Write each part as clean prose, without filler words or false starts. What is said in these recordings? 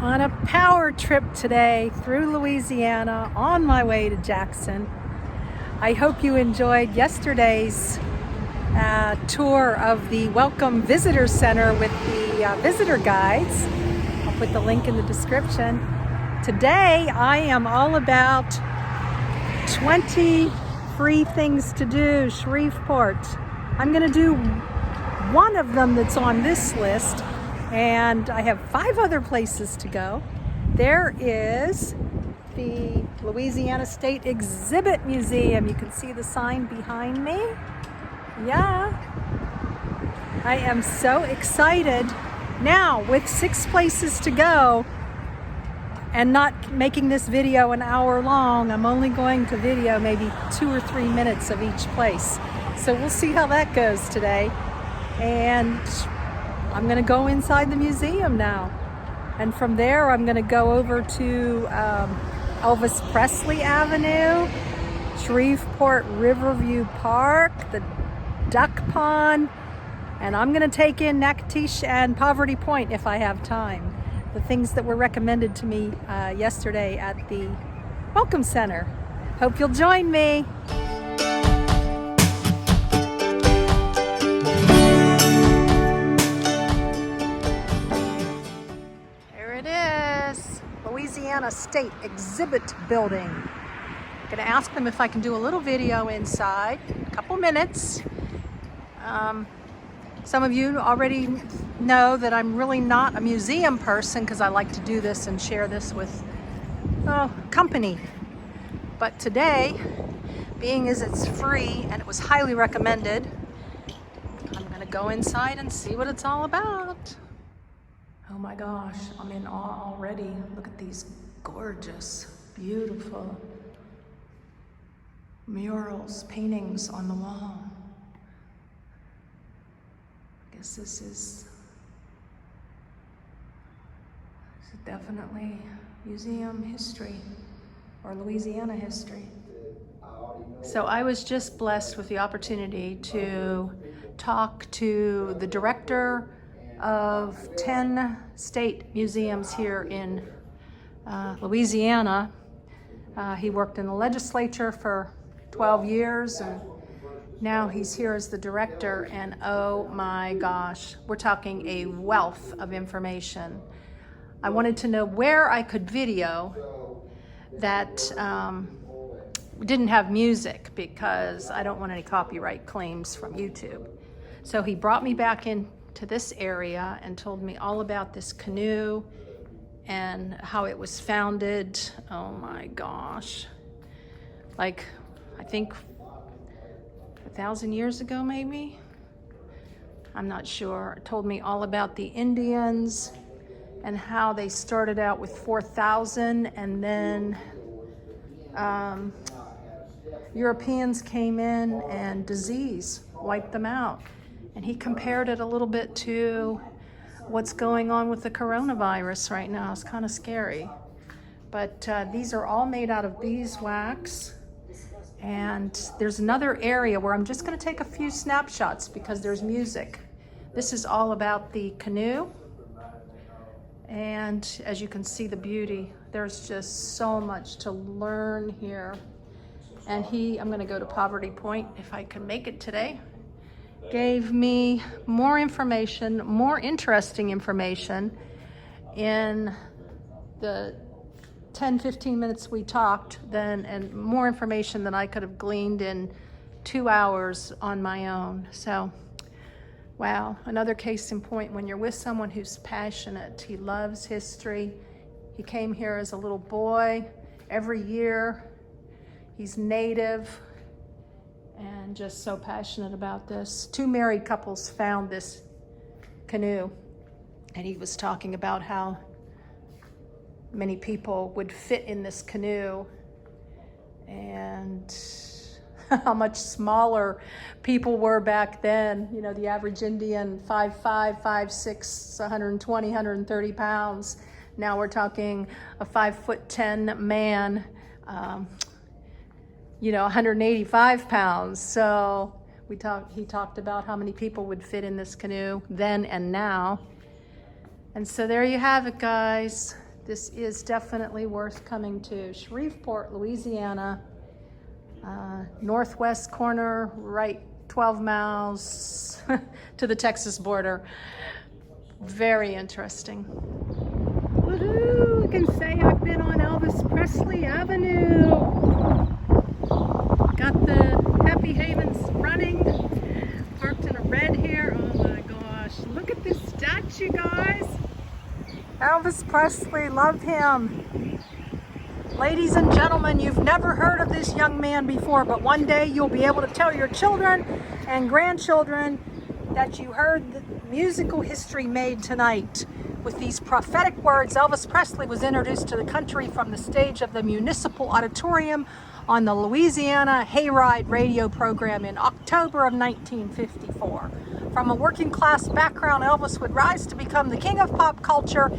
On a power trip today through Louisiana on my way to Jackson. I hope you enjoyed yesterday's tour of the Welcome Visitor Center with the visitor guides. I'll put the link in the description. Today I am all about 20 free things to do, Shreveport. I'm going to do one of them that's on this list, and I have 5 other places to go. There is the Louisiana State Exhibit Museum. You can see the sign behind me. Yeah, I am so excited. Now, with 6 places to go and not making this video an hour long, I'm only going to video maybe 2 or 3 minutes of each place. So we'll see how that goes today. And I'm going to go inside the museum now. And from there, I'm going to go over to Elvis Presley Avenue, Shreveport Riverview Park, the Duck Pond, and I'm going to take in Natchitoches and Poverty Point if I have time. The things that were recommended to me yesterday at the Welcome Center. Hope you'll join me. Louisiana State Exhibit Building. I'm going to ask them if I can do a little video inside, a couple minutes. Some of you already know that I'm really not a museum person because I like to do this and share this with company. But today, being as it's free and it was highly recommended, I'm going to go inside and see what it's all about. Oh my gosh, I'm in awe already. Look at these gorgeous, beautiful murals, paintings on the wall. I guess this is definitely museum history or Louisiana history. So I was just blessed with the opportunity to talk to the director of 10 state museums here in Louisiana. He worked in the legislature for 12 years and now he's here as the director, and oh my gosh, we're talking a wealth of information. I wanted to know where I could video that didn't have music because I don't want any copyright claims from YouTube. So he brought me back in to this area and told me all about this canoe and how it was founded. Oh my gosh, like I think 1,000 years ago maybe, I'm not sure. Told me all about the Indians and how they started out with 4,000 and then Europeans came in and disease wiped them out. And he compared it a little bit to what's going on with the coronavirus right now. It's kind of scary. But these are all made out of beeswax. And there's another area where I'm just going to take a few snapshots because there's music. This is all about the canoe. And as you can see the beauty, there's just so much to learn here. And I'm going to go to Poverty Point if I can make it today. Gave me more information, more interesting information in the 10-15 minutes we talked and more information than I could have gleaned in 2 hours on my own. So, wow, another case in point, when you're with someone who's passionate, he loves history. He came here as a little boy every year. He's native and just so passionate about this. 2 married couples found this canoe, and he was talking about how many people would fit in this canoe and how much smaller people were back then. You know, the average Indian, 5'5", 5'6", 120, 130 pounds. Now we're talking a 5'10" man, 185 pounds. So he talked about how many people would fit in this canoe then and now. And so there you have it, guys. This is definitely worth coming to. Shreveport, Louisiana, northwest corner, right 12 miles to the Texas border. Very interesting. Woohoo! I can say I've been on Elvis Presley Avenue. Got the Happy Havens running. Parked in a red here. Oh my gosh. Look at this statue, guys. Elvis Presley, love him. Ladies and gentlemen, you've never heard of this young man before, but one day you'll be able to tell your children and grandchildren that you heard the musical history made tonight. With these prophetic words, Elvis Presley was introduced to the country from the stage of the Municipal Auditorium on the Louisiana Hayride radio program in October of 1954. From a working class background, Elvis would rise to become the king of pop culture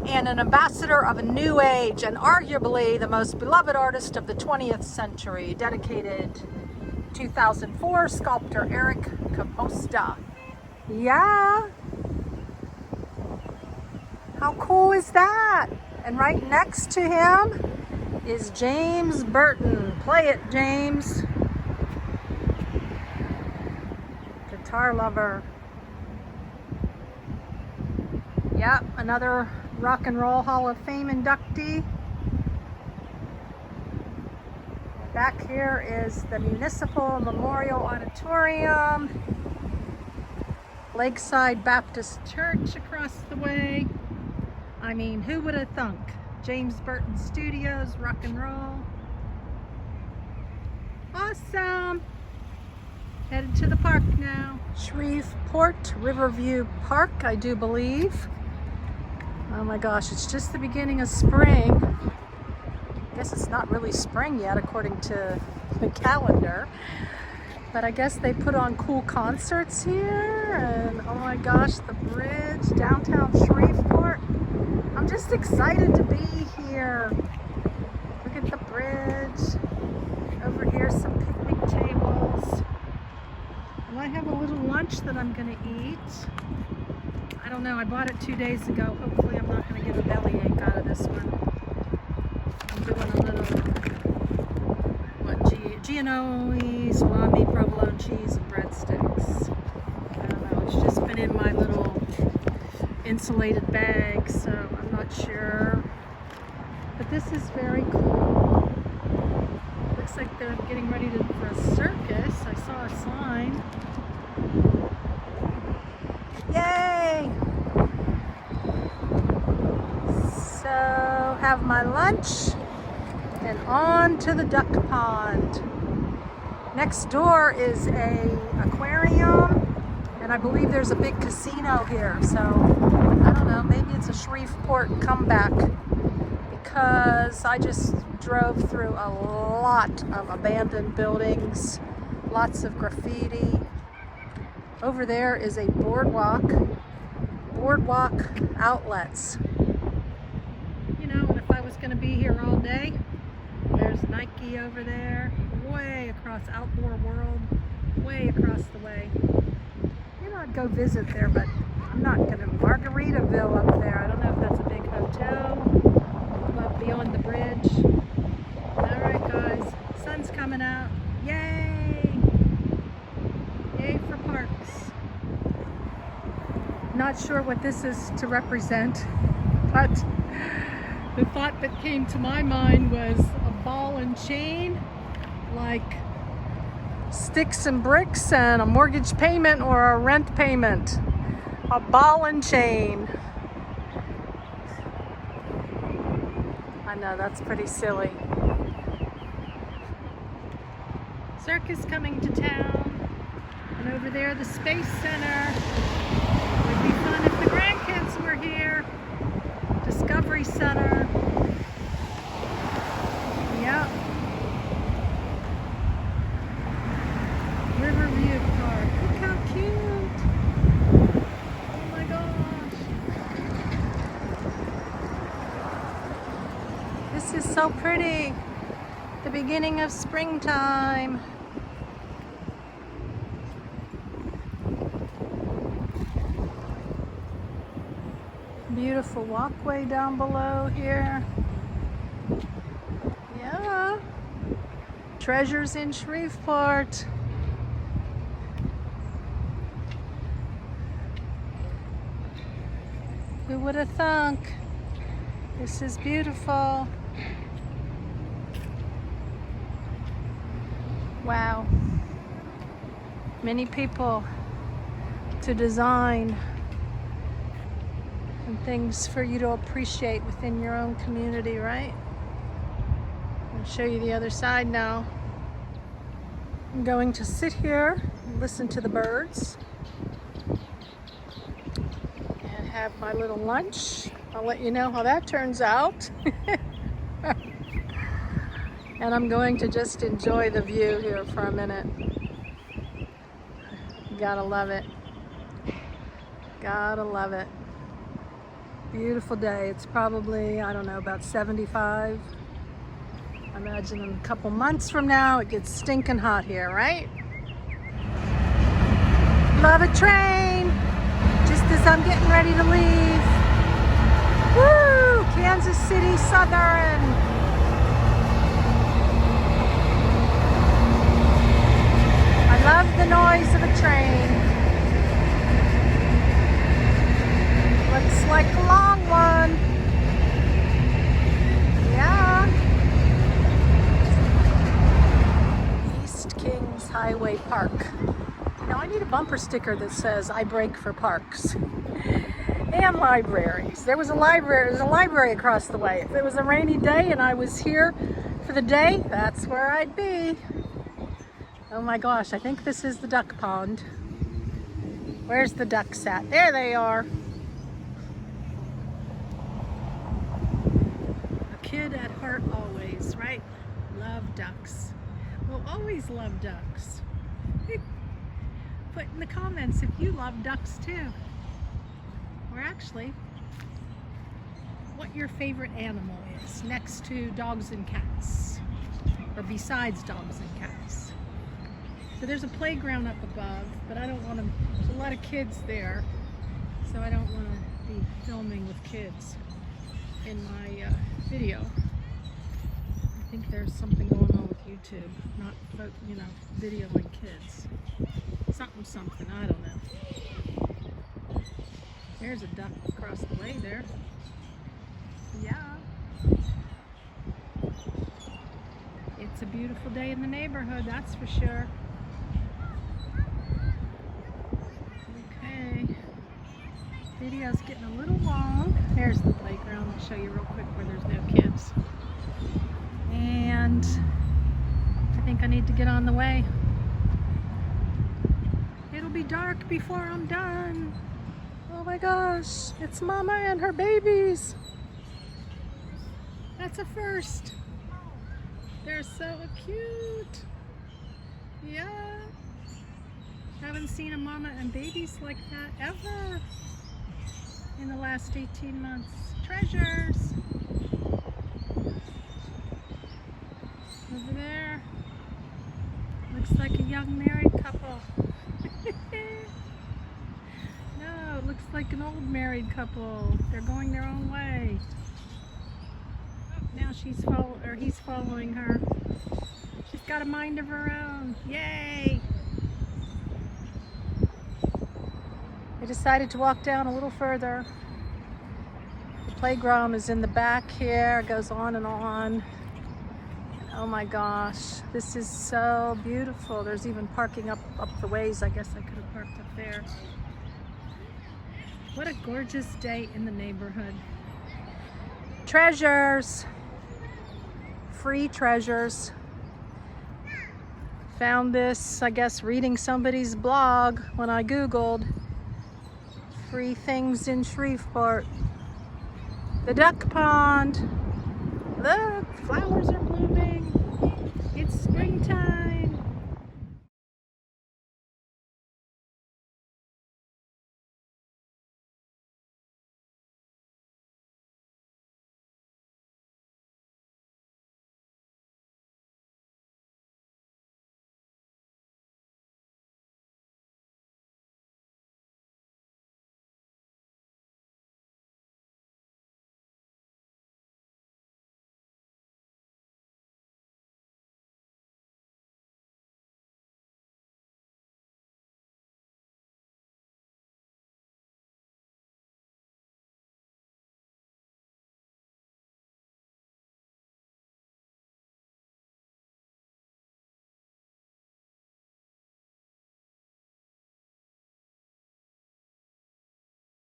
and an ambassador of a new age, and arguably the most beloved artist of the 20th century. Dedicated 2004, sculptor Eric Caposta. Yeah. How cool is that? And right next to him is James Burton. Play it, James. Guitar lover. Yep, another Rock and Roll Hall of Fame inductee. Back here is the Municipal Memorial Auditorium. Lakeside Baptist Church across the way. I mean, who would have thunk? James Burton Studios, rock and roll. Awesome. Headed to the park now. Shreveport, Riverview Park, I do believe. Oh my gosh, it's just the beginning of spring. I guess it's not really spring yet according to the calendar. But I guess they put on cool concerts here. And oh my gosh, the bridge, downtown Shreveport. I'm just excited to be here. Look at the bridge. Over here, some picnic tables. And I have a little lunch that I'm gonna eat. I don't know, I bought it 2 days ago. Hopefully I'm not gonna get a bellyache out of this one. I'm doing a little, Giannoli, salami, provolone cheese, and breadsticks. I don't know, it's just been in my little insulated bag, so I'm not sure. But this is very cool. Looks like they're getting ready for a circus. I saw a sign. Yay! So, have my lunch and on to the duck pond. Next door is a aquarium, and I believe there's a big casino here. So, I don't know, maybe it's a Shreveport comeback, because I just drove through a lot of abandoned buildings, lots of graffiti. Over there is a boardwalk outlets. You know, and if I was going to be here all day, there's Nike over there, way across Outdoor World, way across the way. You know, I'd go visit there, but I'm not going to. Margaritaville up there. I don't know if that's a big hotel, but beyond the bridge. All right, guys, sun's coming out. Yay! Yay for parks. Not sure what this is to represent, but the thought that came to my mind was a ball and chain, like sticks and bricks and a mortgage payment or a rent payment. A ball and chain. I know, that's pretty silly. Circus coming to town. And over there, the Space Center. It would be fun if the grandkids were here. Discovery Center. Yep. Riverview Park. Look how cute. Oh my gosh. This is so pretty. The beginning of springtime. Beautiful. beautiful walkway down below here. Yeah. Treasures in Shreveport. Who would have thunk? This is beautiful. Wow. Many people to design and things for you to appreciate within your own community, right? I'll show you the other side now. I'm going to sit here and listen to the birds and have my little lunch. I'll let you know how that turns out. And I'm going to just enjoy the view here for a minute. Gotta love it. Gotta love it. Beautiful day. It's probably, I don't know, about 75. I imagine in a couple months from now it gets stinking hot here, right? Love a train. Just as I'm getting ready to leave. Woo! Kansas City Southern. I love the noise of a train. Looks like a long one. Yeah. East Kings Highway Park. Now I need a bumper sticker that says I brake for parks and libraries. There's a library across the way. If it was a rainy day and I was here for the day, that's where I'd be. Oh my gosh, I think this is the duck pond. Where's the ducks at? There they are. A kid at heart always, right? Love ducks. We'll always love ducks. Put in the comments if you love ducks too. Or actually, what your favorite animal is next to dogs and cats. Or besides dogs and cats. So there's a playground up above, but I don't want to, there's a lot of kids there, so I don't want to be filming with kids in my video. I think there's something going on with YouTube, not, you know, videoing kids. Something, I don't know. There's a duck across the way there. Yeah. It's a beautiful day in the neighborhood, that's for sure. Video's getting a little long. There's the playground. I'll show you real quick where there's no kids. And I think I need to get on the way. It'll be dark before I'm done. Oh my gosh, it's Mama and her babies. That's a first. They're so cute. Yeah. Haven't seen a mama and babies like that ever. In the last 18 months. Treasures. Over there. Looks like a young married couple. No, it looks like an old married couple. They're going their own way. Now he's following her. She's got a mind of her own. Yay! I decided to walk down a little further. The playground is in the back here. It goes on and on. Oh my gosh, this is so beautiful. There's even parking up the ways. I guess I could have parked up there. What a gorgeous day in the neighborhood. Treasures. Free treasures. Found this, I guess, reading somebody's blog when I Googled free things in Shreveport. The duck pond. Look, flowers are blooming. It's springtime.